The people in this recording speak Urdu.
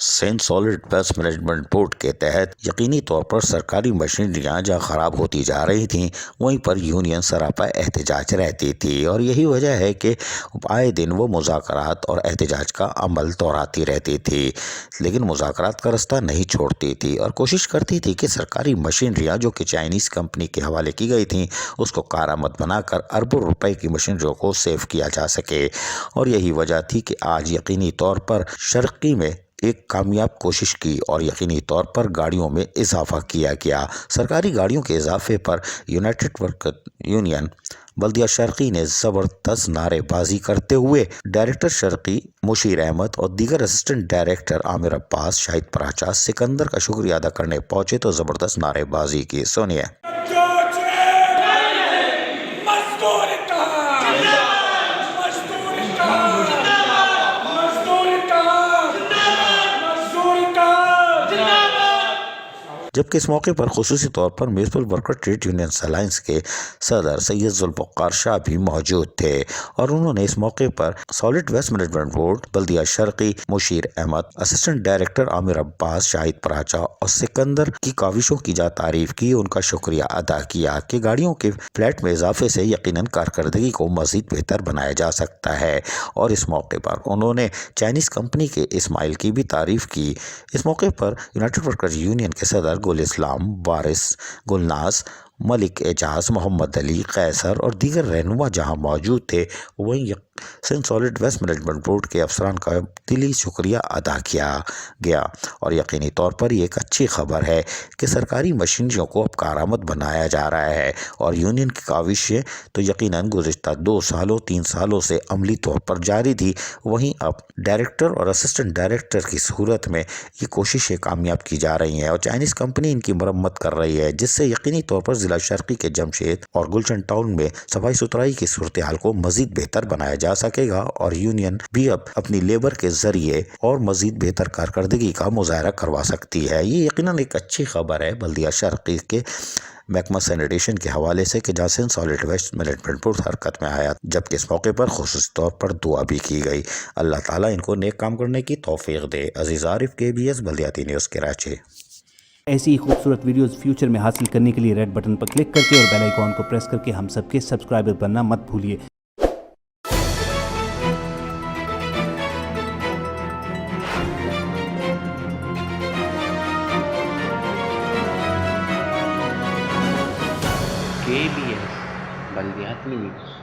Saint solid waste management board کے تحت یقینی طور پر سرکاری مشینریاں جہاں خراب ہوتی جا رہی تھیں وہیں پر یونین سراپا احتجاج رہتی تھی، اور یہی وجہ ہے کہ آئے دن وہ مذاکرات اور احتجاج کا عمل دہراتی رہتی تھی، لیکن مذاکرات کا رستہ نہیں چھوڑتی تھی اور کوشش کرتی تھی کہ سرکاری مشینریاں جو کہ چائنیز کمپنی کے حوالے کی گئی تھیں اس کو کارآمد بنا کر اربوں روپے کی مشینریوں کو سیو کیا جا سکے، اور یہی وجہ تھی کہ آج یقینی طور پر شرقی میں ایک کامیاب کوشش کی اور یقینی طور پر گاڑیوں میں اضافہ کیا گیا۔ سرکاری گاڑیوں کے اضافے پر یونائٹڈ ورکر یونین بلدیہ شرقی نے زبردست نعرے بازی کرتے ہوئے ڈائریکٹر شرقی مشیر احمد اور دیگر اسسٹنٹ ڈائریکٹر عامر عباس، شاہد پراچا، سکندر کا شکریہ ادا کرنے پہنچے تو زبردست نعرے بازی کی۔ سنیے۔ جبکہ اس موقع پر خصوصی طور پر municipal worker trade union alliance کے صدر سید ذوالفقار شاہ بھی موجود تھے، اور انہوں نے اس موقع پر سالڈ ویسٹ مینجمنٹ بورڈ بلدیہ شرقی مشیر احمد، اسسٹنٹ ڈائریکٹر عامر عباس، شاہد پراچا اور سکندر کی کاوشوں کی جا تعریف کی، ان کا شکریہ ادا کیا کہ گاڑیوں کے فلیٹ میں اضافے سے یقیناً کارکردگی کو مزید بہتر بنایا جا سکتا ہے، اور اس موقع پر انہوں نے چائنیز کمپنی کے اسمائل کی بھی تعریف کی۔ اس موقع پر یونائٹڈ ورکرز یونین کے صدر گل اسلام، وارث، گلناز، ملک اعجاز، محمد علی، قیصر اور دیگر رہنما جہاں موجود تھے، وہیں سینٹ سالڈ ویسٹ مینجمنٹ بورڈ کے افسران کا دلی شکریہ ادا کیا گیا، اور یقینی طور پر یہ ایک اچھی خبر ہے کہ سرکاری مشینریوں کو اب کارآمد بنایا جا رہا ہے، اور یونین کی کاوشیں تو یقیناً گزشتہ 2-3 سالوں سے عملی طور پر جاری تھی، وہیں اب ڈائریکٹر اور اسسٹنٹ ڈائریکٹر کی صورت میں یہ کوششیں کامیاب کی جا رہی ہیں، اور چائنیز کمپنی ان کی مرمت کر رہی ہے، جس سے یقینی طور پر ضلع شرقی کے جمشید اور گلشن ٹاؤن میں صفائی ستھرائی کی صورتحال کو مزید بہتر بنایا جا سکے گا، اور یونین بھی اب اپنی لیبر کے ذریعے اور مزید بہتر کارکردگی کا مظاہرہ کروا سکتی ہے۔ یہ یقیناً ایک اچھی خبر ہے بلدیہ شرقی کے محکمہ سینیٹیشن کے حوالے سے کہ جہاں سینٹ سالڈ ویسٹ مینجمنٹ بورڈ حرکت میں آیا، جبکہ اس موقع پر خصوصی طور پر دعا بھی کی گئی۔ اللہ تعالیٰ ان کو نیک کام کرنے کی توفیق دے۔ عزیز عارف، KBS بلدیاتی نیوز کراچی۔ ایسی ہی خوبصورت ویڈیوز فیوچر میں حاصل کرنے کے لیے ریڈ بٹن پر کلک کر کے اور بیل آئیکن کو پریس کر کے ہم سب کے سبسکرائبر بننا مت بھولیے۔ KBS بلدیاتی نیوز۔